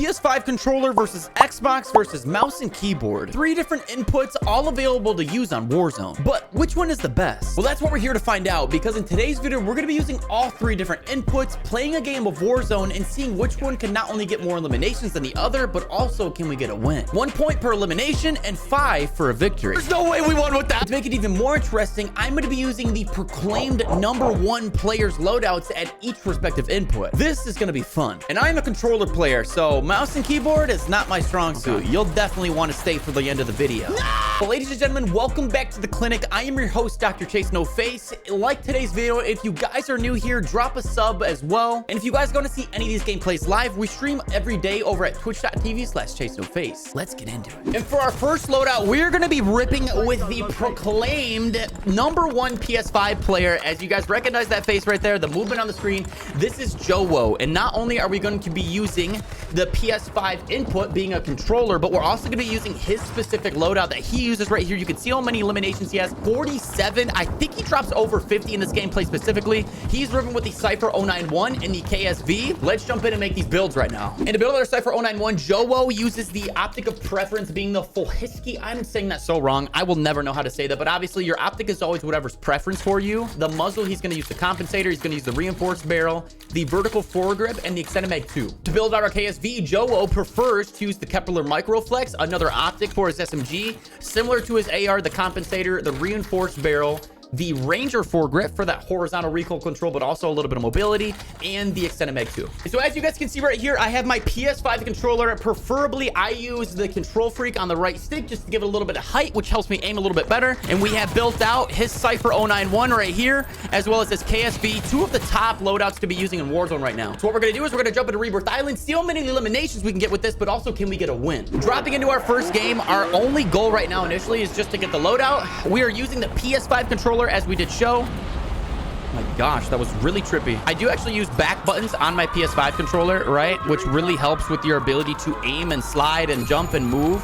PS5 controller versus Xbox versus mouse and keyboard. 3 different inputs, all available to use on Warzone. But which one is the best? Well, that's what we're here to find out, because in today's video, we're going to be using all 3 different inputs, playing a game of Warzone, and seeing which one can not only get more eliminations than the other, but also can we get a win. 1 point per elimination and 5 for a victory. There's no way we won with that. To make it even more interesting, I'm going to be using the proclaimed #1 players loadouts at each respective input. This is going to be fun. And I'm a controller player, so mouse and keyboard is not my strong suit. You'll definitely want to stay for the end of the video. No! Well, ladies and gentlemen, welcome back to the clinic. I am your host, Dr. Chasenoface. Like today's video, if you guys are new here, drop a sub as well. And if you guys want to see any of these gameplays live, we stream every day over at twitch.tv/Chasenoface. Let's get into it. And for our first loadout, we're going to be ripping with the proclaimed #1 PS5 player. As you guys recognize that face right there, the movement on the screen, this is Jowo. And not only are we going to be using the PS5 input being a controller, but we're also going to be using his specific loadout that he uses right here. You can see how many eliminations he has. 47. I think he drops over 50 in this gameplay specifically. He's ripping with the Cypher 091 and the KSV. Let's jump in and make these builds right now. And to build our Cypher 091, Jowo uses the optic of preference being the Fulhisky. I'm saying that so wrong. I will never know how to say that, but obviously your optic is always whatever's preference for you. The muzzle, he's going to use the compensator. He's going to use the reinforced barrel, the vertical foregrip, and the extended mag 2. To build out our KSV, Jowo prefers to use the Kepler Microflex, another optic for his SMG, similar to his AR, the compensator, the reinforced barrel, the Ranger foregrip for that horizontal recoil control, but also a little bit of mobility, and the extended mag 2. So as you guys can see right here, I have my PS5 controller. Preferably, I use the Control Freak on the right stick just to give it a little bit of height, which helps me aim a little bit better. And we have built out his Cypher 091 right here, as well as his KSV, 2 of the top loadouts to be using in Warzone right now. So what we're going to do is we're going to jump into Rebirth Island, see how many eliminations we can get with this, but also can we get a win. Dropping into our first game, our only goal right now initially is just to get the loadout. We are using the PS5 controller as we did show. Oh my gosh, that was really trippy. I do actually use back buttons on my PS5 controller, right? Which really helps with your ability to aim and slide and jump and move.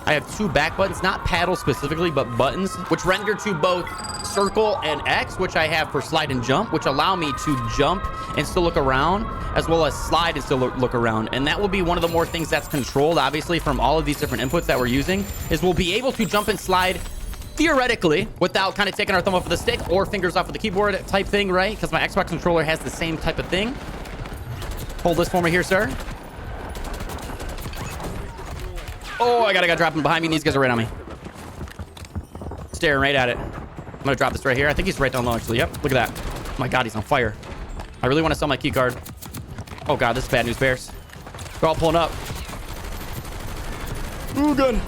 I have 2 back buttons, not paddles specifically, but buttons, which render to both circle and X, which I have for slide and jump, which allow me to jump and still look around, as well as slide and still look around. And that will be one of the more things that's controlled, obviously, from all of these different inputs that we're using, is we'll be able to jump and slide theoretically without kind of taking our thumb off of the stick or fingers off of the keyboard type thing, right? Because my Xbox controller has the same type of thing. Hold this for me here, sir. Oh, I gotta drop him behind me. These guys are right on me. Staring right at it. I'm gonna drop this right here. I think he's right down low, actually. Yep, look at that. Oh my God, he's on fire. I really want to sell my key card. Oh God, this is bad news, Bears. They're all pulling up. Ooh, good.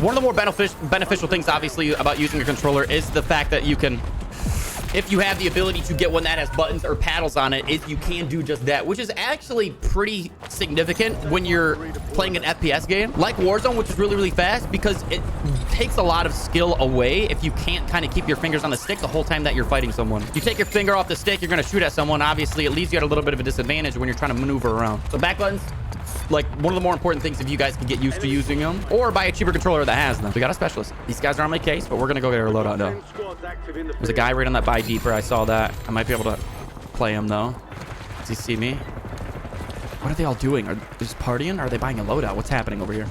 One of the more beneficial things, obviously, about using a controller is the fact that you can, if you have the ability to get one that has buttons or paddles on it, is you can do just that, which is actually pretty significant when you're playing an FPS game like Warzone, which is really, really fast, because it takes a lot of skill away if you can't kind of keep your fingers on the stick the whole time that you're fighting someone. You take your finger off the stick, you're going to shoot at someone. Obviously, it leaves you at a little bit of a disadvantage when you're trying to maneuver around. So back buttons, like one of the more important things if you guys can get used to using them, or buy a cheaper controller that has them. We got a specialist. These guys are on my case, but we're gonna go get our loadout though. There's a guy right on that buy deeper. I saw that. I might be able to play him though. Does he see me? What are they all doing? Are they just partying? Or are they buying a loadout? What's happening over here?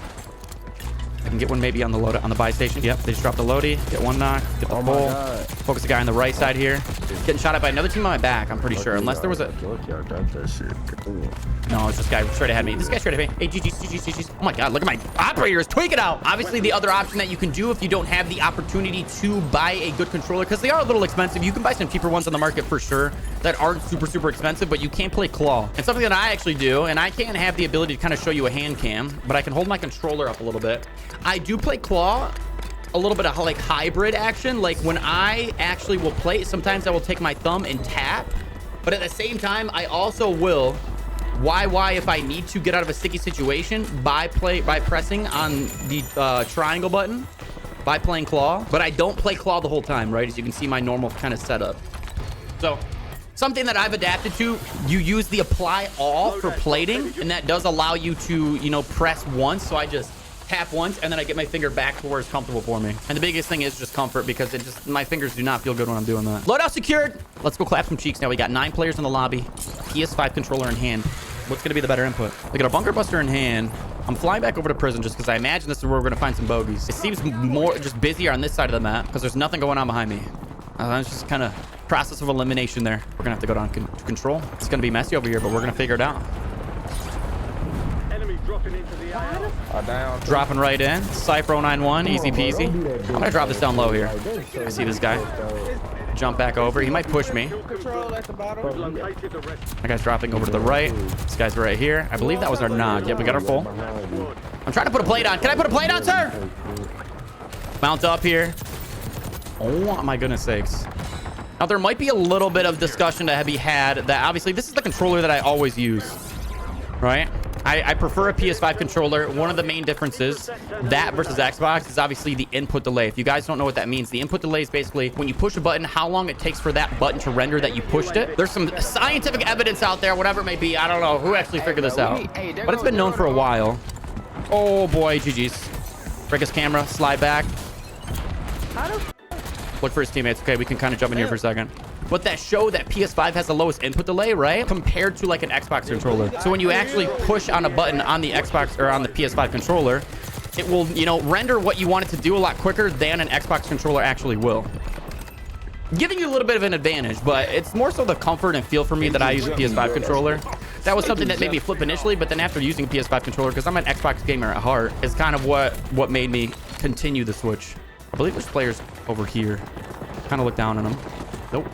I can get one maybe on the loadout on the buy station. Yep, they just dropped the loadie. Get one knock. Get the bull. Focus the guy on the right side here. Getting shot at by another team on my back, I'm pretty sure. Unless there was a... No, it's this guy straight ahead of me. This guy straight ahead of me. Hey, GG's. Oh my God, look at my operator is tweaking out. Obviously, the other option that you can do if you don't have the opportunity to buy a good controller, because they are a little expensive. You can buy some cheaper ones on the market for sure that aren't super expensive, but you can't play claw. And something that I actually do, and I can't have the ability to kind of show you a hand cam, but I can hold my controller up a little bit. I do play claw, a little bit of like hybrid action. Like when I actually will play, sometimes I will take my thumb and tap, but at the same time, I also will YY if I need to get out of a sticky situation by pressing on the triangle button, by playing claw. But I don't play claw the whole time, right? As you can see my normal kind of setup. So something that I've adapted to, you use the apply all for plating, and that does allow you to, you know, press once. So I just tap once and then I get my finger back to where it's comfortable for me. And the biggest thing is just comfort, because it just, my fingers do not feel good when I'm doing that. Loadout secured. Let's go clap some cheeks now. We got 9 players in the lobby, PS5 controller in hand. What's going to be the better input? We got a bunker buster in hand. I'm flying back over to prison just because I imagine this is where we're going to find some bogeys. It seems more just busier on this side of the map because there's nothing going on behind me. It's just kind of process of elimination there. We're going to have to go down to control. It's going to be messy over here, but we're going to figure it out. Enemy dropping into the air. Dropping right in. Cypher 091, easy peasy. I'm going to drop this down low here. I see this guy. Jump back over. He might push me. That guy's dropping over to the right. This guy's right here. I believe that was our knock. Yep, we got our full. I'm trying to put a plate on. Can I put a plate on, sir? Mount up here. Oh, my goodness sakes. Now, there might be a little bit of discussion to be had that obviously this is the controller that I always use, right? I prefer a PS5 controller. One of the main differences, that versus Xbox, is obviously the input delay. If you guys don't know what that means, the input delay is basically when you push a button, how long it takes for that button to render that you pushed it. There's some scientific evidence out there, whatever it may be. I don't know who actually figured this out, but it's been known for a while. Oh boy, GG's. Break his camera, slide back. Look for his teammates. Okay, we can kind of jump in here for a second. But that showed that PS5 has the lowest input delay, right? Compared to like an Xbox controller. So when you actually push on a button on the Xbox or on the PS5 controller, it will, you know, render what you want it to do a lot quicker than an Xbox controller actually will. Giving you a little bit of an advantage, but it's more so the comfort and feel for me that I use a PS5 controller. That was something that made me flip initially, but then after using a PS5 controller, because I'm an Xbox gamer at heart, is kind of what made me continue the switch. I believe there's players over here. Kind of look down on them. Nope.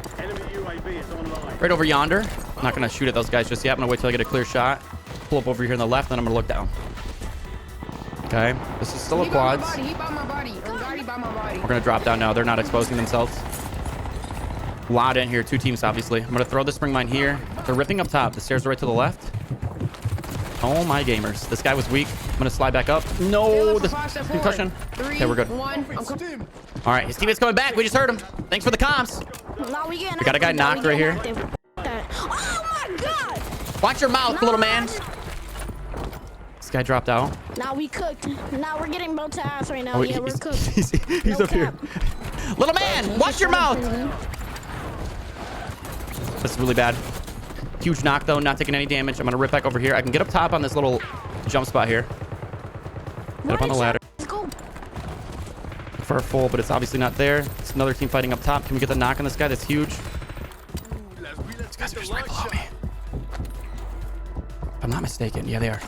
Right over yonder. I'm not going to shoot at those guys just yet. I'm going to wait till I get a clear shot. Pull up over here on the left, then I'm going to look down. Okay. This is still a quads. We're going to drop down now. They're not exposing themselves. A lot in here. Two teams, obviously. I'm going to throw the spring mine here. They're ripping up top. The stairs are right to the left. Oh, my gamers. This guy was weak. I'm going to slide back up. No, the concussion. Okay, we're good. All right, his teammate's coming back. We just heard him. Thanks for the comms. We got a guy knocked right here. Oh, my God. Watch your mouth, little man. This guy dropped out. Now we cooked. Now we're getting both ass right now. Yeah, we're cooked. He's up here. Little man, watch your mouth. That's really bad. Huge knock, though. Not taking any damage. I'm going to rip back over here. I can get up top on this little jump spot here. Get up on the ladder. Let's go. For a full, but it's obviously not there. It's another team fighting up top. Can we get the knock on this guy? That's huge. These guys are just right below me. If I'm not mistaken. Yeah, they are.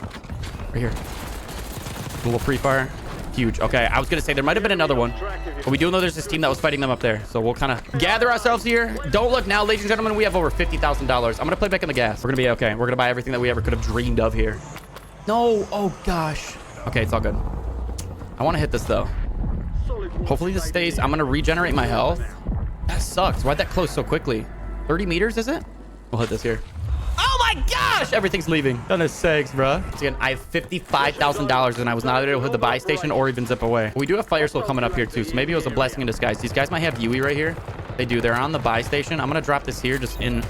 Right here. A little pre-fire. Huge. Okay, I was going to say there might have been another one. But we do know there's this team that was fighting them up there. So we'll kind of gather ourselves here. Don't look now, ladies and gentlemen. We have over $50,000. I'm going to play back in the gas. We're going to be okay. We're going to buy everything that we ever could have dreamed of here. No. Oh, gosh. Okay, it's all good. I want to hit this, though. Hopefully this stays. I'm going to regenerate my health. That sucks. Why'd that close so quickly? 30 meters, is it? We'll hit this here. Oh my gosh! Everything's leaving. Goodness sakes, bro. So again, I have $55,000 and I was not able to hit the buy station or even zip away. We do have fire still coming up here too, so maybe it was a blessing in disguise. These guys might have UE right here. They do. They're on the buy station. I'm going to drop this here just in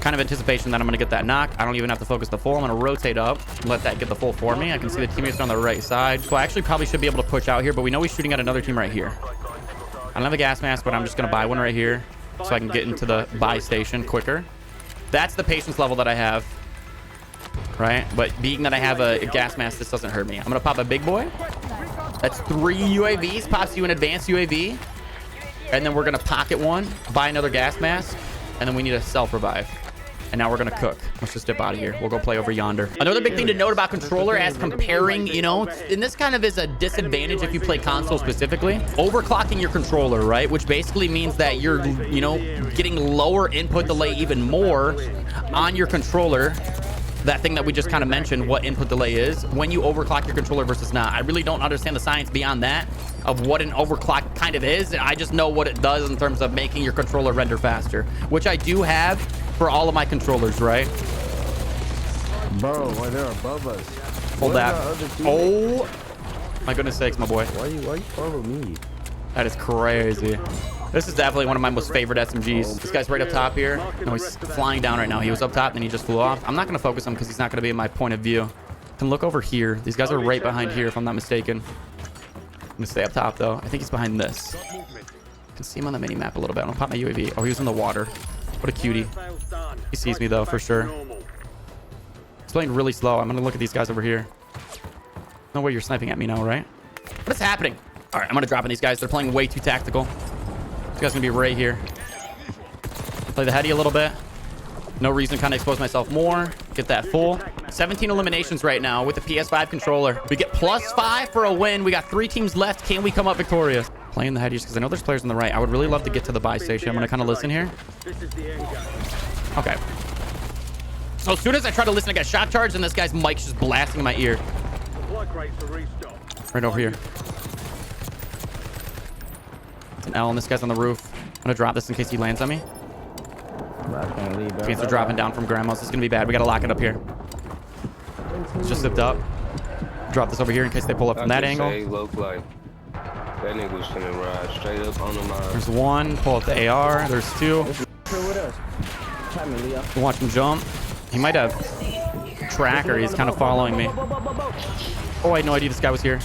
kind of anticipation that I'm going to get that knock. I don't even have to focus the full. I'm going to rotate up, let that get the full for me. I can see the teammates on the right side. So I actually probably should be able to push out here, but we know he's shooting at another team right here. I don't have a gas mask, but I'm just going to buy one right here so I can get into the buy station quicker. That's the patience level that I have, right? But being that I have a gas mask, this doesn't hurt me. I'm going to pop a big boy. That's 3 UAVs. Pops you an advanced UAV. And then we're going to pocket one, buy another gas mask, and then we need a self-revive. And now we're going to cook. Let's just dip out of here. We'll go play over yonder. Another big thing to note about controller as comparing, you know, and this kind of is a disadvantage if you play console specifically. Overclocking your controller, right? Which basically means that you're, you know, getting lower input delay even more on your controller. That thing that we just kind of mentioned, what input delay is when you overclock your controller versus not. I really don't understand the science beyond that of what an overclock kind of is. I just know what it does in terms of making your controller render faster, which I do have for all of my controllers, right? Bro, why they're above us? Hold that. Oh my goodness sakes, my boy. Why you follow me? That is crazy. This is definitely one of my most favorite SMGs. This guy's right up top here. No, he's flying down right now. He was up top and he just flew off. I'm not going to focus him because he's not going to be in my point of view. I can look over here. These guys are right behind here if I'm not mistaken. I'm going to stay up top though. I think he's behind this. I can see him on the mini map a little bit. I'm going to pop my UAV. Oh, he was in the water. What a cutie. He sees me though for sure. It's playing really slow. I'm gonna look at these guys over here. No way you're sniping at me now, right? What is happening? All right, I'm gonna drop on these guys. They're playing way too tactical. This guy's gonna be right here. Play the heady a little bit. No reason to kind of expose myself more. Get that full. 17 eliminations right now with the PS5 controller. We get +5 for a win. We got 3 teams left. Can we come up victorious? Playing the headies because I know there's players on the right. I would really love to get to the buy station. I'm gonna kind of listen here. Okay. So as soon as I try to listen, I got shot charged and this guy's mic's just blasting in my ear. Right over here. It's an L and this guy's on the roof. I'm gonna drop this in case he lands on me. Okay, so dropping down from grandma's. This is gonna be bad. We gotta lock it up here. It's just zipped up. Drop this over here in case they pull up from that angle. That nigga was finna ride straight up on the line. There's one. Pull up the AR. There's 2. Watch him jump. He might have tracker. He's kind of following me. Oh, I had no idea this guy was here.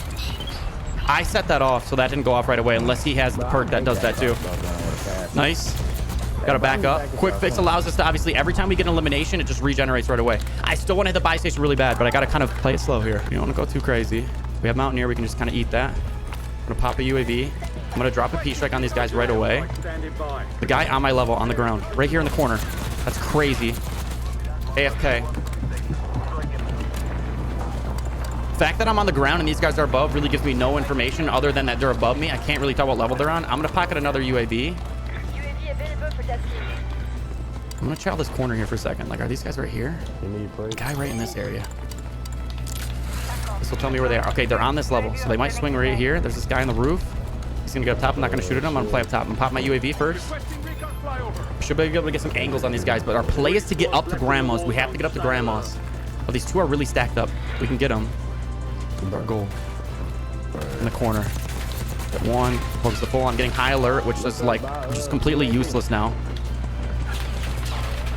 I set that off, so that didn't go off right away unless he has the perk that does that too. Nice. Gotta back up. Quick fix allows us to obviously every time we get an elimination, it just regenerates right away. I still want to hit the buy station really bad, but I gotta kind of play it slow here. You don't want to go too crazy. We have Mountaineer. We can just kind of eat that. I'm gonna pop a UAV. I'm gonna drop a P-strike on these guys right away. The guy on my level on the ground, right here in the corner. That's crazy. AFK. The fact that I'm on the ground and these guys are above really gives me no information other than that they're above me. I can't really tell what level they're on. I'm gonna pocket another UAV. I'm gonna chow this corner here for a second. Like, are these guys right here? Guy right in this area. This will tell me where they are. Okay, they're on this level, so they might swing right here. There's this guy on the roof. He's gonna get up top. I'm not gonna shoot at him. I'm gonna play up top. I'm gonna pop my UAV first. Should be able to get some angles on these guys, but our play is to get up to grandma's. We have to get up to grandma's. Oh, these 2 are really stacked up. We can get them. Our goal. In the corner. Got 1. Focus the full. I'm getting high alert, which is like just completely useless now.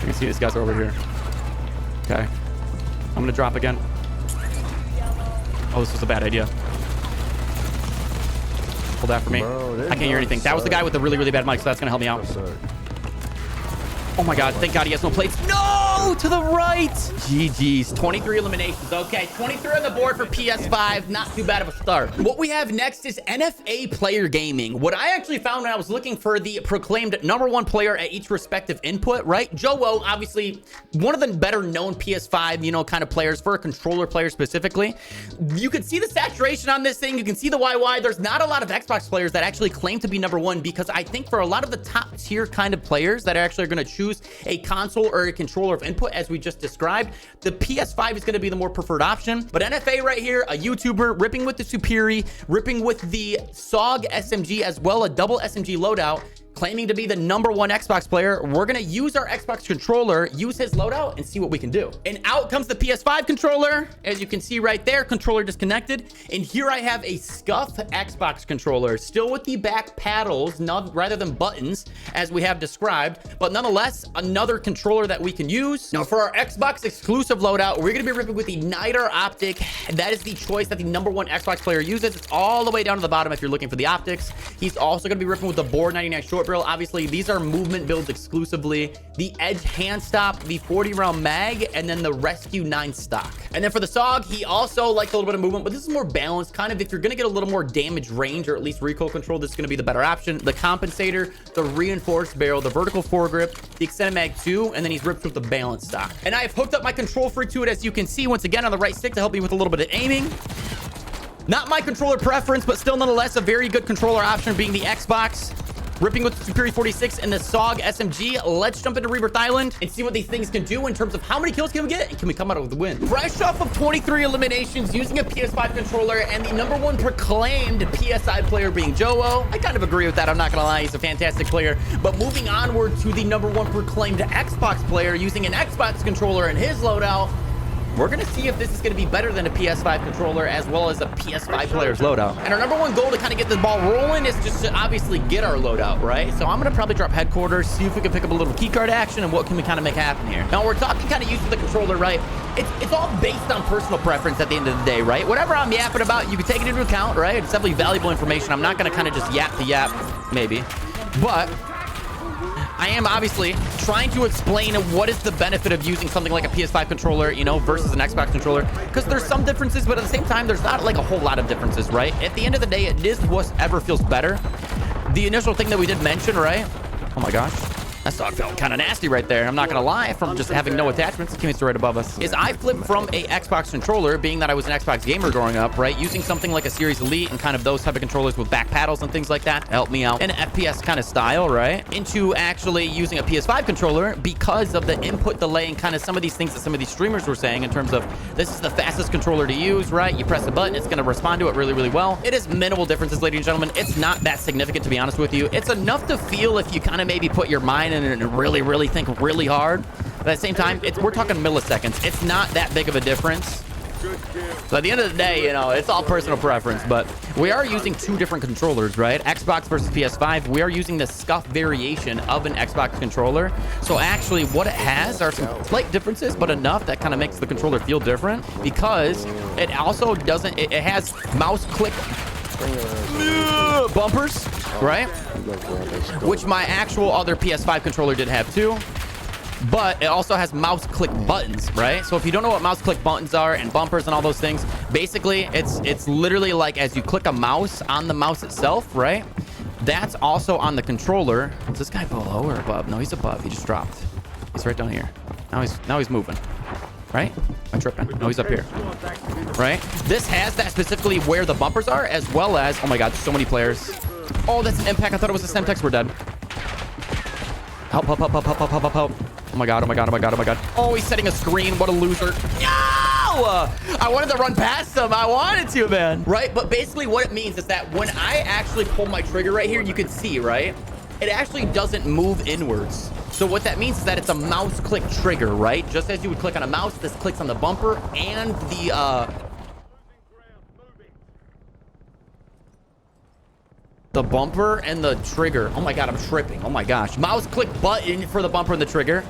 You can see these guys are over here. Okay. I'm gonna drop again. Oh, this was a bad idea. Hold that for me. I can't hear anything. That was the guy with the really, really bad mic, so that's gonna help me out. Oh my god, thank god he has no plates. No, to the right. GG's. 23 eliminations. Okay, 23 on the board for PS5. Not too bad of a start. What we have next is NFA player gaming. What I actually found when I was looking for the proclaimed #1 player at each respective input, right? Joe, obviously one of the better known PS5, you know, kind of players for a controller player specifically. You can see the saturation on this thing. You can see the YY. There's not a lot of Xbox players that actually claim to be #1 because I think for a lot of the top tier kind of players that are actually going to choose a console or a controller of input, as we just described, the PS5 is going to be the more preferred option. But NFA right here, a YouTuber ripping with the Superi, ripping with the SOG SMG as well, a double SMG loadout, claiming to be the #1 Xbox player. We're going to use our Xbox controller, use his loadout, and see what we can do. And out comes the PS5 controller. As you can see right there, controller disconnected. And here I have a scuff Xbox controller, still with the back paddles, rather than buttons, as we have described. But nonetheless, another controller that we can use. Now, for our Xbox exclusive loadout, we're going to be ripping with the Niter Optic. That is the choice that the #1 Xbox player uses. It's all the way down to the bottom if you're looking for the optics. He's also going to be ripping with the Board 99 short barrel. Obviously, these are movement builds exclusively. The Edge hand stop, the 40-round mag, and then the Rescue 9 stock. And then for the SOG, he also likes a little bit of movement, but this is more balanced. Kind of if you're going to get a little more damage range or at least recoil control, this is going to be the better option. The compensator, the reinforced barrel, the vertical foregrip, the extended mag 2, and then he's ripped with the balance stock. And I have hooked up my control freak to it, as you can see, once again on the right stick to help me with a little bit of aiming. Not my controller preference, but still nonetheless a very good controller option being the Xbox. Ripping with the Superior 46 and the SOG SMG. Let's jump into Rebirth Island and see what these things can do in terms of how many kills can we get and can we come out with the win. Fresh off of 23 eliminations using a PS5 controller and the #1 proclaimed PSI player being Joe. I kind of agree with that. I'm not gonna lie, he's a fantastic player. But moving onward to the #1 proclaimed Xbox player using an Xbox controller and his loadout. We're going to see if this is going to be better than a PS5 controller as well as a PS5 player's loadout. And our #1 goal to kind of get this ball rolling is just to obviously get our loadout, right? So I'm going to probably drop headquarters, see if we can pick up a little keycard action and what can we kind of make happen here. Now, we're talking kind of use of the controller, right? It's all based on personal preference at the end of the day, right? Whatever I'm yapping about, you can take it into account, right? It's definitely valuable information. I'm not going to kind of just yap to yap, maybe. But I am obviously trying to explain what is the benefit of using something like a PS5 controller, you know, versus an Xbox controller, because there's some differences, but at the same time, there's not like a whole lot of differences, right? At the end of the day, it is whatever feels better. The initial thing that we did mention, right? Oh my gosh. That dog felt kind of nasty right there. I'm not going to lie, from just having no attachments. Kimmy's right above us. Is I flipped from a Xbox controller, being that I was an Xbox gamer growing up, right? Using something like a Series Elite and kind of those type of controllers with back paddles and things like that to help me out in an FPS kind of style, right? Into actually using a PS5 controller because of the input delay and kind of some of these things that some of these streamers were saying in terms of this is the fastest controller to use, right? You press a button, it's going to respond to it really, really well. It is minimal differences, ladies and gentlemen. It's not that significant, to be honest with you. It's enough to feel if you kind of maybe put your mind in and really think really hard. But at the same time, we're talking milliseconds. It's not that big of a difference. So at the end of the day, you know, it's all personal preference, but we are using two different controllers, right? Xbox versus PS5. We are using the scuff variation of an Xbox controller. So actually what it has are some slight differences, but enough that kind of makes the controller feel different because it also doesn't, it has mouse click bumpers, right? Which my actual other PS5 controller did have too. But it also has mouse click buttons, right? So if you don't know what mouse click buttons are and bumpers and all those things, basically it's literally like as you click a mouse on the mouse itself, right? That's also on the controller. Is this guy below or above? No, he's above. He just dropped. He's right down here. Now he's moving. Right? Am I tripping? No, he's up here. Right? This has that specifically where the bumpers are, as well as, oh my god, so many players. Oh, that's an impact. I thought it was a Semtex. We're dead. Help. Oh my god. Oh, he's setting a screen. What a loser. No! I wanted to run past him. I wanted to, man. Right? But basically what it means is that when I actually pull my trigger right here, you can see, right? It actually doesn't move inwards. So what that means is that it's a mouse click trigger, right? Just as you would click on a mouse, this clicks on the bumper and the bumper and the trigger. Oh my god, I'm tripping. Oh my gosh. Mouse click button for the bumper and the trigger.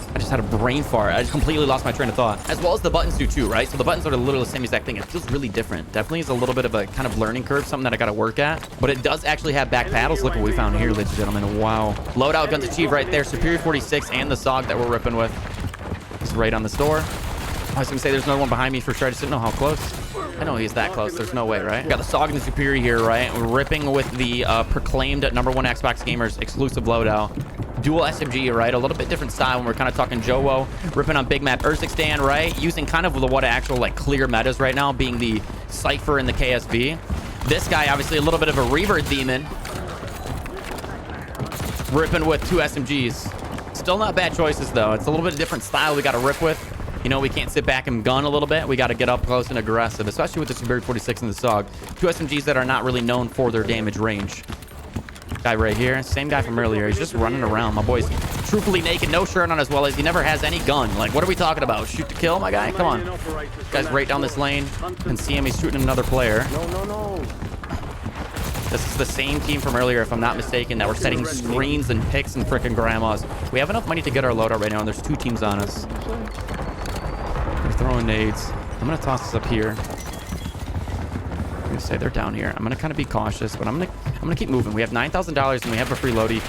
I just had a brain fart. I just completely lost my train of thought. As well as the buttons do too, right? So the buttons are literally the same exact thing. It feels really different. Definitely is a little bit of a kind of learning curve, something that I got to work at. But it does actually have back paddles. Look what we found here, ladies and gentlemen. Wow. Loadout guns achieved right there. Superior 46 and the SOG that we're ripping with. It's right on the store. I was going to say there's another one behind me for sure. I just didn't know how close. I know he's that close. There's no way, right? We got the SOG and the Superior here, right? We're ripping with the proclaimed #1 Xbox Gamers exclusive loadout. Dual SMG, right? A little bit different style when we're kind of talking Jowo. Ripping on big map Urzikstan, right? Using kind of what actual like clear metas right now, being the Cypher and the KSB. This guy, obviously a little bit of a rebirth demon. Ripping with 2 SMGs. Still not bad choices though. It's a little bit of different style we got to rip with. You know, we can't sit back and gun a little bit. We got to get up close and aggressive, especially with the Superior 46 and the SOG. 2 SMGs that are not really known for their damage range. Guy right here, same guy from earlier. He's just running around. My boy's truthfully naked, no shirt on, as well as he never has any gun. Like, what are we talking about? Shoot to kill, my guy? Come on. Guy's right down this lane. You can see him. He's shooting another player. No. This is the same team from earlier, if I'm not mistaken, that we're setting screens and picks and frickin' grandmas. We have enough money to get our loadout right now, and there's 2 teams on us. They're throwing nades. I'm going to toss this up here. I'm going to say they're down here. I'm going to kind of be cautious, but I'm going to keep moving. We have $9,000 and we have a free loadie.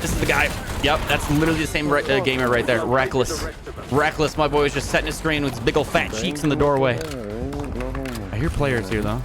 This is the guy. Yep, that's literally the same gamer right there. Reckless. My boy was just setting a screen with his big old fat cheeks in the doorway. I hear players here, though.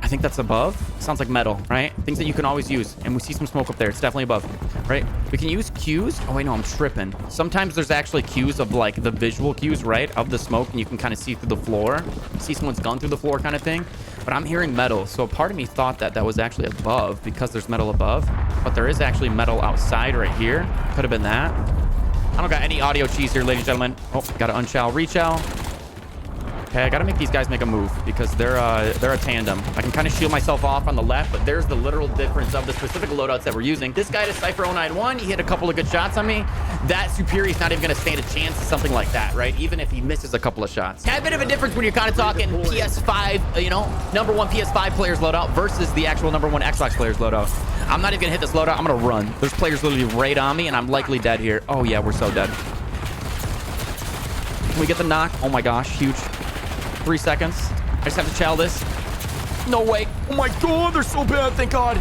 I think that's above. Sounds like metal, right? Things that you can always use. And we see some smoke up there. It's definitely above, right? We can use cues. Oh, wait, no, I'm tripping. Sometimes there's actually cues of like the visual cues, right? Of the smoke, and you can kind of see through the floor. See someone's gun through the floor kind of thing. But I'm hearing metal. So a part of me thought that that was actually above because there's metal above. But there is actually metal outside right here. Could have been that. I don't got any audio cheese here, ladies and gentlemen. Oh, got to unchow, rechow. Okay, I gotta make these guys make a move because they're a tandem. I can kind of shield myself off on the left, but there's the literal difference of the specific loadouts that we're using. This guy to Cypher 091, he hit a couple of good shots on me. That Superior is not even gonna stand a chance to something like that, right? Even if he misses a couple of shots. Got a bit of a difference when you're kind of talking PS5, you know, #1 PS5 players loadout versus the actual #1 Xbox players loadout. I'm not even gonna hit this loadout. I'm gonna run. There's players literally right on me, and I'm likely dead here. Oh yeah, we're so dead. Can we get the knock? Oh my gosh, huge. 3 seconds. I just have to chow this. No way. Oh my god, they're so bad. Thank god.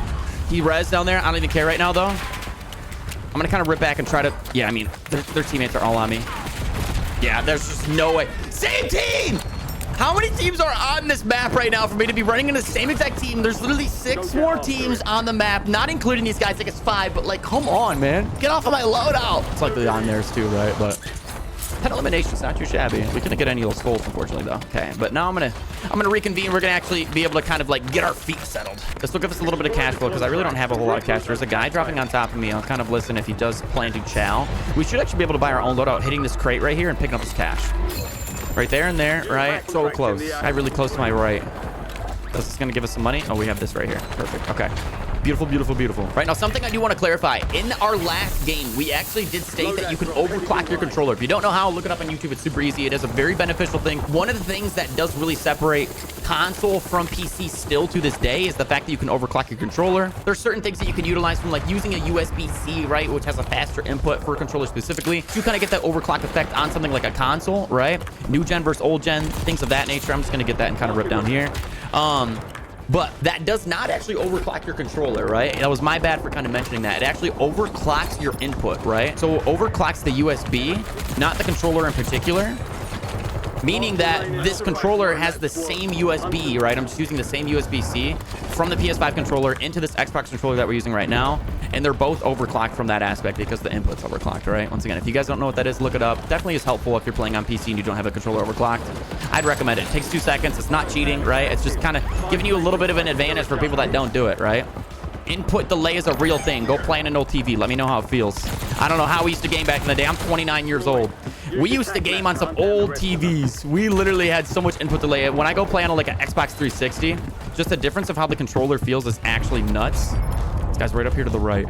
He res down there. I don't even care right now, though. I'm gonna kind of rip back and try to... Yeah, I mean, their teammates are all on me. Yeah, there's just no way. Same team! How many teams are on this map right now for me to be running in the same exact team? There's literally 6 more teams on the map, not including these guys. I think it's 5, but like, come on, man. Get off of my loadout. It's likely on theirs too, right? But 10 eliminations, not too shabby. We couldn't get any of those goals, unfortunately, though. Okay, but now I'm gonna reconvene. We're gonna actually be able to kind of like get our feet settled. This will give us a little bit of cash flow because I really don't have a whole lot of cash. There's a guy dropping on top of me. I'll kind of listen if he does plan to chow. We should actually be able to buy our own loadout, hitting this crate right here and picking up this cash. Right there and there, right? So close. Guy really close to my right. This is gonna give us some money. Oh, we have this right here. Perfect. Okay. Beautiful, beautiful, beautiful. Right, now something I do want to clarify. In our last game, we actually did state that you can overclock your controller. If you don't know how, look it up on YouTube. It's super easy. It is a very beneficial thing. One of the things that does really separate console from PC still to this day is the fact that you can overclock your controller. There's certain things that you can utilize from like using a USB-C, right, which has a faster input for a controller specifically. You kind of get that overclock effect on something like a console, right? New gen versus old gen, things of that nature. I'm just going to get that and kind of rip down here. But that does not actually overclock your controller, right? That was my bad for kind of mentioning that. It actually overclocks your input, right? So it overclocks the USB, not the controller in particular. Meaning that this controller has the same USB, right? I'm just using the same USB-C from the PS5 controller into this Xbox controller that we're using right now. And they're both overclocked from that aspect because the input's overclocked, right? Once again, if you guys don't know what that is, look it up. Definitely is helpful if you're playing on PC and you don't have a controller overclocked. I'd recommend it. It takes 2 seconds. It's not cheating, right? It's just kind of giving you a little bit of an advantage for people that don't do it, right? Input delay is a real thing. Go play on an old TV. Let me know how it feels. I don't know how we used to game back in the day. I'm 29 years old. We used to game on some old TVs. We literally had so much input delay. When I go play on like an Xbox 360, just the difference of how the controller feels is actually nuts. This guy's right up here to the right.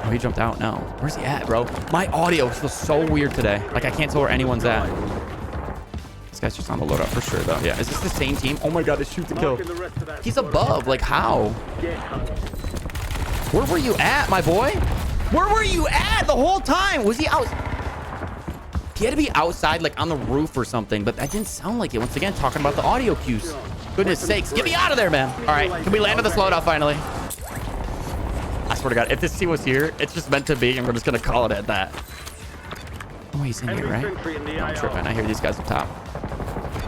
Oh, he jumped out now. Where's he at, bro? My audio feels so weird today. Like I can't tell where anyone's at. This guy's just on the loadout for sure, though. Yeah, is this the same team? Oh my god, it's shoot to kill. He's above. Like, how? Where were you at, my boy? Where were you at the whole time? Was he out? He had to be outside, like on the roof or something, but that didn't sound like it. Once again, talking about the audio cues. Goodness sakes. Get me out of there, man. All right, can we land on this loadout finally? I swear to God, if this team was here, it's just meant to be, and we're just going to call it at that. Oh, he's in here, right? No, I'm tripping. I hear these guys up top.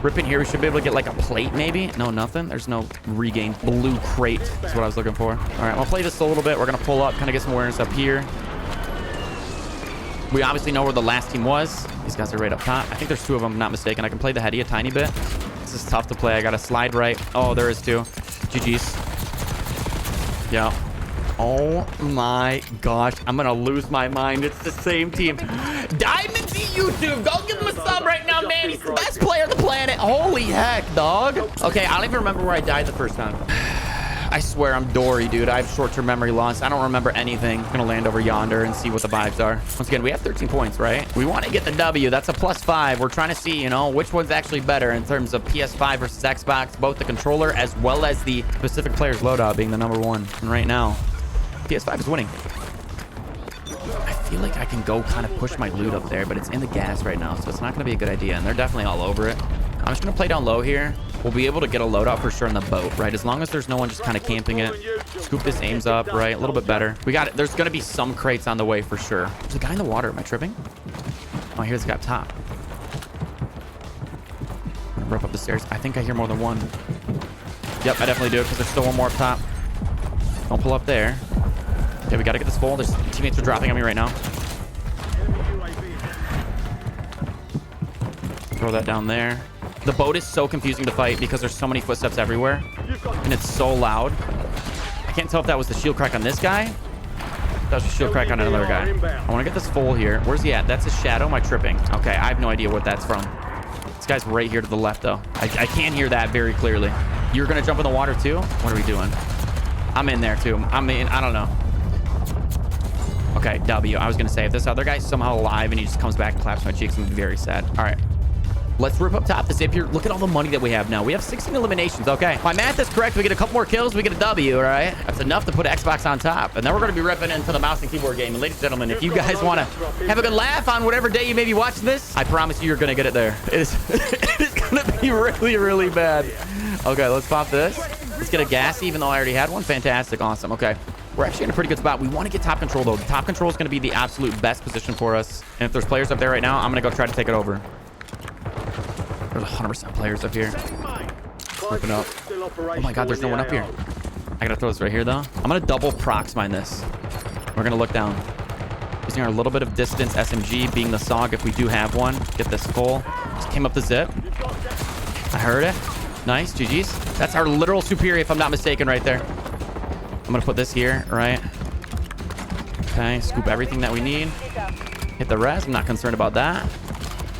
Rip in here. We should be able to get like a plate, maybe. No, nothing. There's no regained blue crate. That's what I was looking for. All right, I'll play this a little bit. We're going to pull up, kind of get some awareness up here. We obviously know where the last team was. These guys are right up top. I think there's 2 of them, if I'm not mistaken. I can play the heady a tiny bit. This is tough to play. I got to slide right. Oh, there is 2. GG's. Yeah. Oh my gosh. I'm going to lose my mind. It's the same team. Diamond Z YouTube. Go give him a sub right now, man. He's the best player on the planet. Holy heck, dog. Okay, I don't even remember where I died the first time. I swear I'm Dory, dude. I have short-term memory loss. I don't remember anything. I'm going to land over yonder and see what the vibes are. Once again, we have 13 points, right? We want to get the W. That's a +5. We're trying to see, you know, which one's actually better in terms of PS5 versus Xbox, both the controller as well as the specific player's loadout being the #1. And right now, PS5 is winning. I feel like I can go kind of push my loot up there, but it's in the gas right now, so it's not going to be a good idea. And they're definitely all over it. I'm just going to play down low here. We'll be able to get a loadout for sure in the boat, right? As long as there's no one just kind of camping it. Scoop this aims up, right? A little bit better. We got it. There's going to be some crates on the way for sure. There's a guy in the water. Am I tripping? Oh, here's the guy up top. I'm gonna rip up the stairs. I think I hear more than one. Yep, I definitely do, because there's still one more up top. Don't pull up there. Okay, we got to get this full. There's teammates are dropping on me right now. Throw that down there. The boat is so confusing to fight because there's so many footsteps everywhere. And it's so loud. I can't tell if that was the shield crack on this guy. That was a shield crack on another guy. I want to get this full here. Where's he at? That's a shadow. Am I tripping? Okay, I have no idea what that's from. This guy's right here to the left, though. I can hear that very clearly. You're going to jump in the water, too? What are we doing? I'm in there, too. I mean, I don't know. Okay, W. I was going to say, if this other guy's somehow alive and he just comes back and claps my cheeks, I'm very sad. All right. Let's rip up top the zip here. Look at all the money that we have now. We have 16 eliminations. Okay. If my math is correct, we get a couple more kills. We get a W, all right? That's enough to put Xbox on top. And then we're going to be ripping into the mouse and keyboard game. And ladies and gentlemen, if you guys want to have a good laugh on whatever day you may be watching this, I promise you, you're going to get it there. It is going to be really, really bad. Okay, let's pop this. Let's get a gassy, even though I already had one. Fantastic. Awesome. Okay. We're actually in a pretty good spot. We want to get top control, though. Top control is going to be the absolute best position for us. And if there's players up there right now, I'm going to go try to take it over. There's 100% players up here. Open up. Oh my god, there's no one up here. I gotta throw this right here, though. I'm gonna double prox mine this. We're gonna look down. Using our little bit of distance SMG, being the SOG if we do have one. Get this full. Just came up the zip. I heard it. Nice, GG's. That's our literal superior, if I'm not mistaken, right there. I'm gonna put this here, right? Okay, scoop everything that we need. Hit the res. I'm not concerned about that.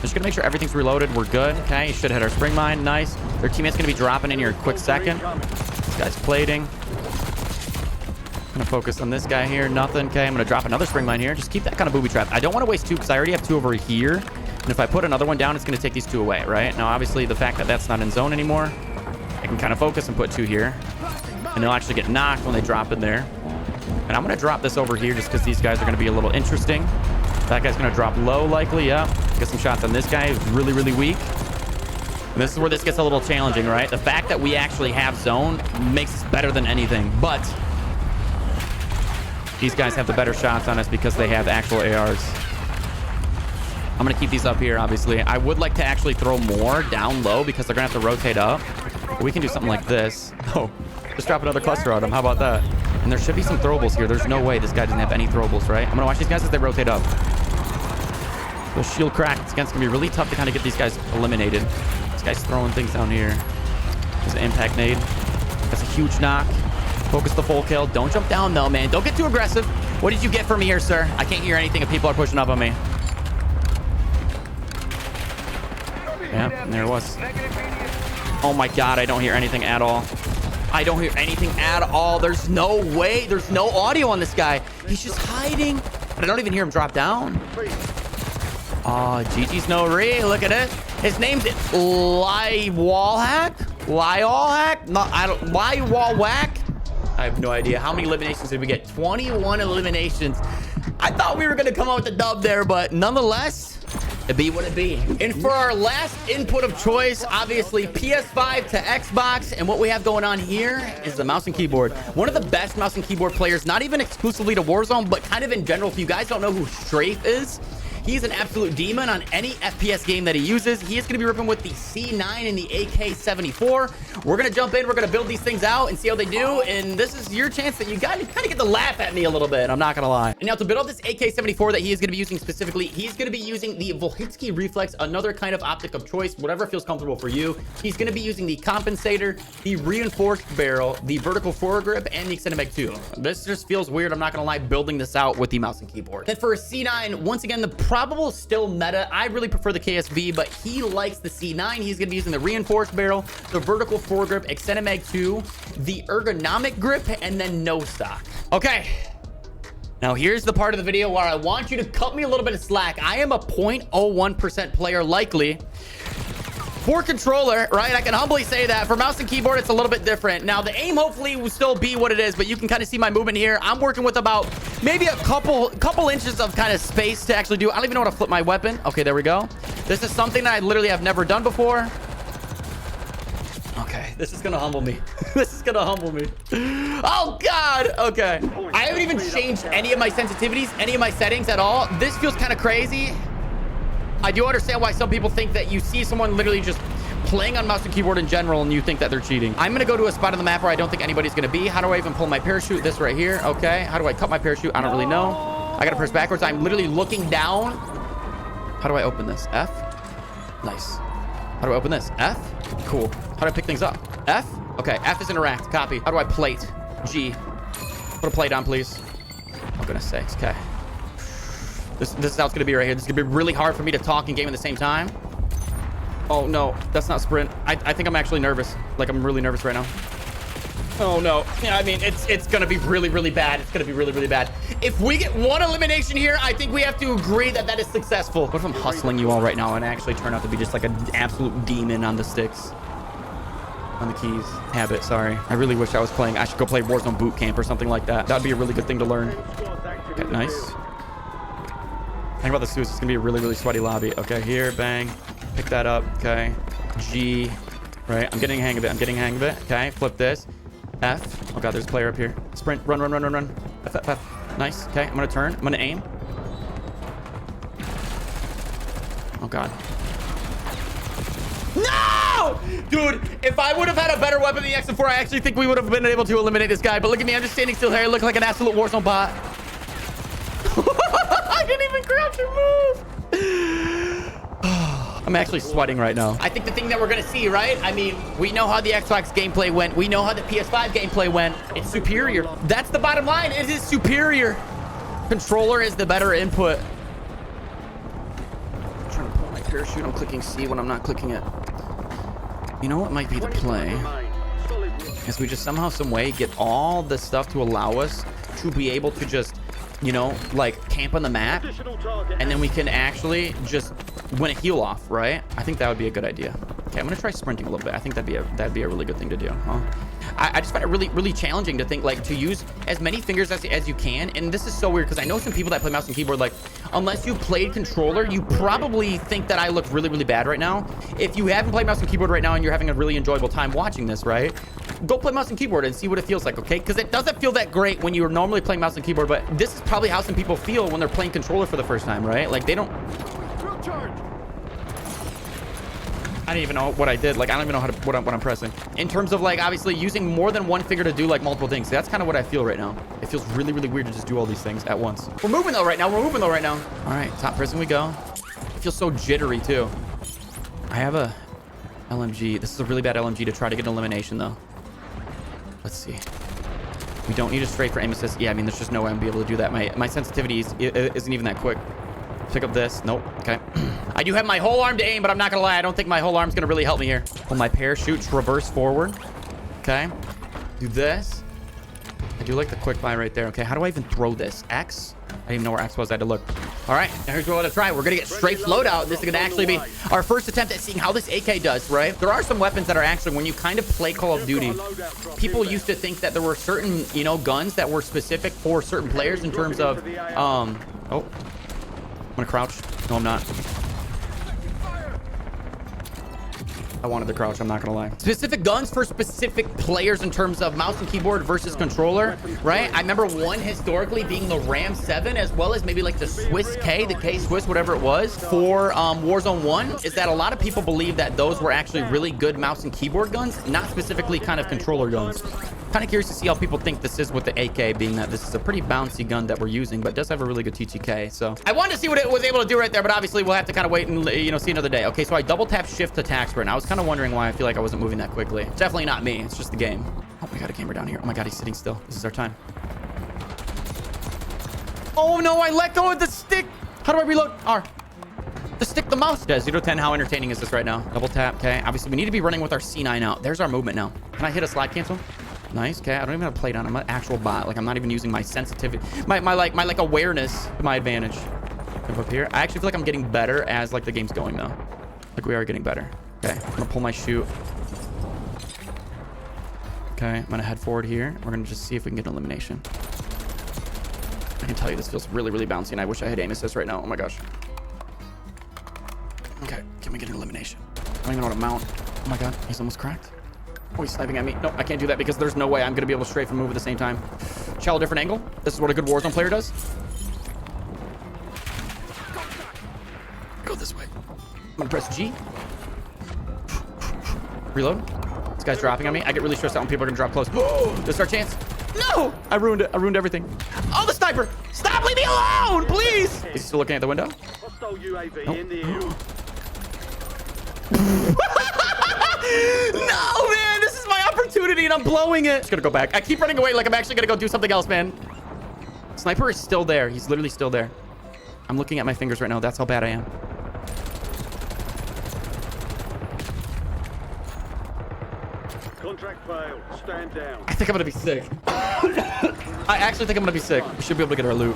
Just gonna make sure everything's reloaded. We're good. Okay, you should hit our spring mine. Nice. Their teammate's gonna be dropping in here a quick second. This guy's plating. Gonna focus on this guy here. Nothing. Okay, I'm gonna drop another spring mine here. Just keep that kind of booby trap. I don't want to waste two because I already have two over here. And if I put another one down, it's gonna take these two away, right? Now, obviously, the fact that that's not in zone anymore, I can kind of focus and put two here. And they'll actually get knocked when they drop in there. And I'm gonna drop this over here just because these guys are gonna be a little interesting. That guy's gonna drop low, likely. Yeah. Get some shots on this guy who's really, really weak. And this is where this gets a little challenging, right? The fact that we actually have zone makes us better than anything. But these guys have the better shots on us because they have actual ARs. I'm gonna keep these up here, obviously. I would like to actually throw more down low because they're gonna have to rotate up. But we can do something like this. Oh, just drop another cluster on them. How about that? And there should be some throwables here. There's no way this guy doesn't have any throwables, right? I'm gonna watch these guys as they rotate up. The shield crack. It's gonna be really tough to kind of get these guys eliminated. This guy's throwing things down here. There's an impact nade. That's a huge knock. Focus the full kill. Don't jump down though, man. Don't get too aggressive. What did you get from me here, sir? I can't hear anything if people are pushing up on me. Yeah, and there it was. Oh my god, I don't hear anything at all. I don't hear anything at all. There's no way. There's no audio on this guy. He's just hiding. But I don't even hear him drop down. Oh, GG's no re. Look at it. His name's Wallhack? Lyallhack? No, I don't. Wallwhack? I have no idea. How many eliminations did we get? 21 eliminations. I thought we were going to come out with the dub there, but nonetheless, it be what it be. And for our last input of choice, obviously PS5 to Xbox. And what we have going on here is the mouse and keyboard. One of the best mouse and keyboard players, not even exclusively to Warzone, but kind of in general. If you guys don't know who Strafe is, he's an absolute demon on any FPS game that he uses. He is going to be ripping with the C9 and the AK-74. We're going to jump in. We're going to build these things out and see how they do. And this is your chance that you guys kind of get to laugh at me a little bit. I'm not going to lie. And now to build up this AK-74 that he is going to be using specifically, he's going to be using the Volhitsky Reflex, another kind of optic of choice, whatever feels comfortable for you. He's going to be using the compensator, the reinforced barrel, the vertical foregrip, and the extended mag 2. This just feels weird. I'm not going to lie, building this out with the mouse and keyboard. Then for a C9, once again, the probable still meta. I really prefer the KSV, but he likes the C9. He's going to be using the reinforced barrel, the vertical foregrip, extended mag 2, the ergonomic grip, and then no stock. Okay. Now here's the part of the video where I want you to cut me a little bit of slack. I am a 0.01% player likely. For controller, right? I can humbly say that. For mouse and keyboard, it's a little bit different. Now, the aim hopefully will still be what it is, but you can kind of see my movement here. I'm working with about maybe a couple inches of kind of space to actually do. I don't even know how to flip my weapon. Okay, there we go. This is something that I literally have never done before. Okay, this is gonna humble me. This is gonna humble me. Oh, God. Okay. I haven't even changed any of my sensitivities, any of my settings at all. This feels kind of crazy. I do understand why some people think that you see someone literally just playing on mouse and keyboard in general and you think that they're cheating. I'm going to go to a spot on the map where I don't think anybody's going to be. How do I even pull my parachute? This right here. Okay. How do I cut my parachute? I don't really know. I got to press backwards. I'm literally looking down. How do I open this? F? Nice. How do I open this? F? Cool. How do I pick things up? F? Okay. F is interact. Copy. How do I plate? G. Put a plate on, please. Oh, goodness sakes. Okay. This is how it's going to be right here. This is going to be really hard for me to talk and game at the same time. Oh, no. That's not sprint. I think I'm actually nervous. Like, I'm really nervous right now. Oh, no. Yeah, I mean, it's going to be really, really bad. It's going to be really, really bad. If we get one elimination here, I think we have to agree that that is successful. What if I'm hustling you all right now and I actually turn out to be just like an absolute demon on the sticks? On the keys. Habit, sorry. I really wish I was playing. I should go play Warzone Boot Camp or something like that. That would be a really good thing to learn. Okay, nice. Think about this too. It's gonna be a really, really sweaty lobby. Okay, here, bang. Pick that up. Okay. G. Right. I'm getting a hang of it. I'm getting a hang of it. Okay. Flip this. F. Oh god, there's a player up here. Sprint. Run, run, run, run, run. F, F, F. Nice. Okay, I'm gonna turn. I'm gonna aim. Oh god. No! Dude, if I would have had a better weapon than the XM4, I actually think we would have been able to eliminate this guy. But look at me, I'm just standing still here. I look like an absolute Warzone bot. I didn't even crouch or move. I'm actually sweating right now. I think the thing that we're going to see, right? I mean, we know how the Xbox gameplay went. We know how the PS5 gameplay went. It's superior. That's the bottom line. It is superior. Controller is the better input. I'm trying to pull my parachute. I'm clicking C when I'm not clicking it. You know what might be the play? Is we just somehow, some way get all the stuff to allow us to be able to just, you know, like camp on the map, and then we can actually just win a heal off, right? I think that would be a good idea. Okay, I'm gonna try sprinting a little bit. I think that'd be a really good thing to do, huh? I just find it really challenging to think, like, to use as many fingers as you can. And this is so weird because I know some people that play mouse and keyboard, like, unless you played controller, you probably think that I look really bad right now. If you haven't played mouse and keyboard right now and you're having a really enjoyable time watching this, right? Go play mouse and keyboard and see what it feels like, okay? Because it doesn't feel that great when you're normally playing mouse and keyboard, but this is probably how some people feel when they're playing controller for the first time, right? Like, they don't... I don't even know what I did. Like, I don't even know what I'm pressing. In terms of, like, obviously using more than one finger to do, like, multiple things. That's kind of what I feel right now. It feels really weird to just do all these things at once. We're moving, though, right now. All right, top prison we go. It feels so jittery, too. I have a LMG. This is a really bad LMG to try to get an elimination, though. Let's see. We don't need a straight for aim assist. Yeah, I mean, there's just no way I'm going to be able to do that. My sensitivity isn't even that quick. Pick up this. Nope. Okay. I do have my whole arm to aim, but I'm not gonna lie, I don't think my whole arm's gonna really help me here. Pull my parachute, reverse forward. Okay. Do this. I do like the quick buy right there. Okay, how do I even throw this? X? I didn't even know where X was. I had to look. All right, now here's what we're gonna try. We're gonna get straight loadout. This is gonna actually be our first attempt at seeing how this AK does, right? There are some weapons that are actually, when you kind of play Call of Duty, people used to think that there were certain, you know, guns that were specific for certain players in terms of, oh. I'm gonna crouch. No, I'm not. I wanted to crouch, I'm not gonna lie. Specific guns for specific players in terms of mouse and keyboard versus controller, right? I remember one historically being the Ram 7, as well as maybe like the Swiss K, the K Swiss, whatever it was, for Warzone 1, is that a lot of people believe that those were actually really good mouse and keyboard guns, not specifically kind of controller guns. Kind of curious to see how people think this is with the AK, being that this is a pretty bouncy gun that we're using, but does have a really good TTK. So I wanted to see what it was able to do right there, but obviously we'll have to kind of wait and, you know, see another day. Okay, so I double tap shift to attack sprint. I was kind of wondering why I feel like I wasn't moving that quickly. It's definitely not me. It's just the game. Oh, we got a gamer down here. Oh my god, he's sitting still. This is our time. Oh no, I let go of the stick. How do I reload? R. The stick, the mouse. Yeah, 0 to 10. How entertaining is this right now? Double tap. Okay, obviously we need to be running with our C9 out. There's our movement now. Can I hit a slide cancel? Nice. Okay, I don't even have a plate on. I'm an actual bot. Like, I'm not even using my sensitivity, my awareness to my advantage. Jump up here. I actually feel like I'm getting better as like the game's going though. Like, we are getting better. Okay, I'm gonna pull my chute. Okay, I'm gonna head forward here. We're gonna just see if we can get an elimination. I can tell you this feels really bouncy, and I wish I had aim assist right now. Oh my gosh. Okay, can we get an elimination? I don't even know how to mount. Oh my god, he's almost cracked. Oh, he's sniping at me. No, I can't do that because there's no way I'm going to be able to strafe and move at the same time. Shallow, different angle. This is what a good Warzone player does. Go this way. I'm going to press G. Reload. This guy's dropping on me. I get really stressed out when people are going to drop close. Oh, this is our chance. No! I ruined it. I ruined everything. Oh, the sniper! Stop! Leave me alone! Please! Is he still looking at the window? Nope. No, man, this is my opportunity and I'm blowing it. Just gonna go back. I keep running away like I'm actually gonna go do something else, man. Sniper is still there. He's literally still there. I'm looking at my fingers right now. That's how bad I am. Contract failed. Stand down. I think I'm gonna be sick. I actually think I'm gonna be sick. We should be able to get our loot.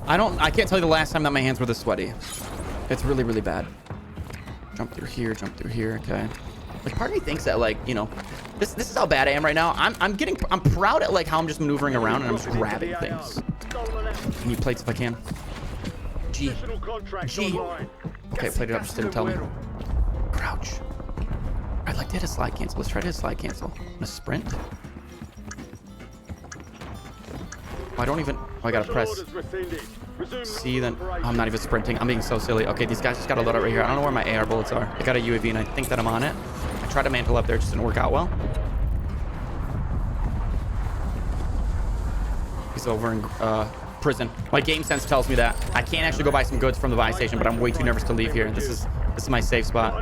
I can't tell you the last time that my hands were this sweaty. It's really bad. Jump through here, okay. Like, part of me thinks that, like, you know, this is how bad I am right now. I'm proud at like how I'm just maneuvering around and I'm just grabbing things. I need plates if I can. G. Okay, plate it up, just didn't tell me. Crouch. I like to hit a slide cancel. Let's try to hit a slide cancel. I'm gonna sprint. Oh, I don't even... Oh, I gotta press C then. Oh, I'm not even sprinting. I'm being so silly. Okay, these guys just got a loadout right here. I don't know where my AR bullets are. I got a UAV and I think that I'm on it. I tried to mantle up there. It just didn't work out well. He's over in prison. My game sense tells me that. I can't actually go buy some goods from the buy station, but I'm way too nervous to leave here. This is my safe spot.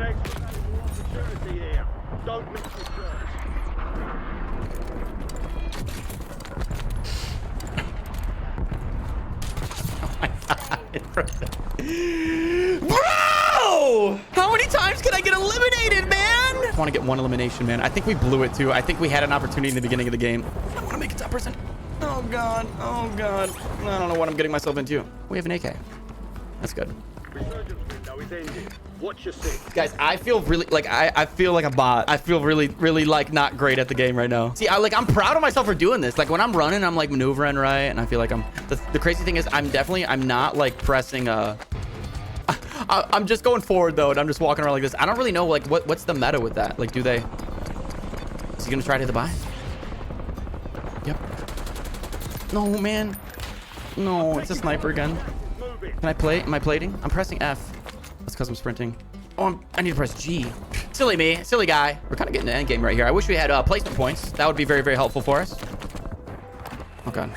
Bro! How many times can I get eliminated, man? I want to get one elimination, man. I think we blew it too. I think we had an opportunity in the beginning of the game. I want to make it top person. Oh god. Oh god. I don't know what I'm getting myself into. We have an AK. That's good. Guys, I feel really like I feel like a bot. I feel really like not great at the game right now. See, I'm proud of myself for doing this. Like when I'm running, I'm like maneuvering right, and I feel like I'm the crazy thing is I'm not like pressing I'm just going forward though, and I'm just walking around like this. I don't really know like what's the meta with that. Like, is he gonna try to hit the buy? Yep. No, man. No, it's a sniper again. Can I play? Am I plating? I'm pressing F. That's because I'm sprinting. Oh, I need to press G. Silly me. Silly guy. We're kind of getting to end game right here. I wish we had placement points. That would be very helpful for us. Oh, God.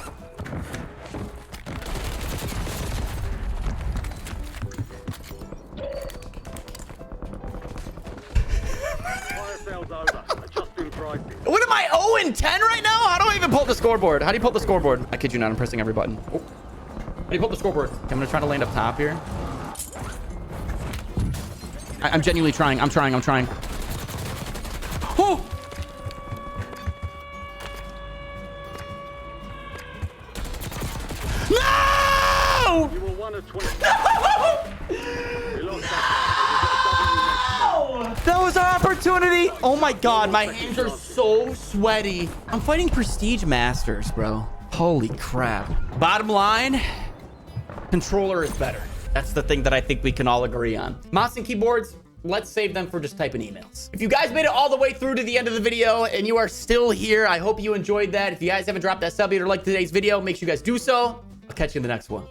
What am I, 0-10 right now? How do I even pull up the scoreboard? How do you pull up the scoreboard? I kid you not, I'm pressing every button. Oh. How do you pull up the scoreboard? Okay, I'm gonna try to land up top here. I'm genuinely trying. I'm trying. Oh! No! You were 1 of 20. No! That was our opportunity. Oh my god, my hands are so sweaty. I'm fighting Prestige Masters, bro. Holy crap. Bottom line, controller is better. That's the thing that I think we can all agree on. Mouse and keyboards, let's save them for just typing emails. If you guys made it all the way through to the end of the video and you are still here, I hope you enjoyed that. If you guys haven't dropped that sub yet or liked today's video, make sure you guys do so. I'll catch you in the next one.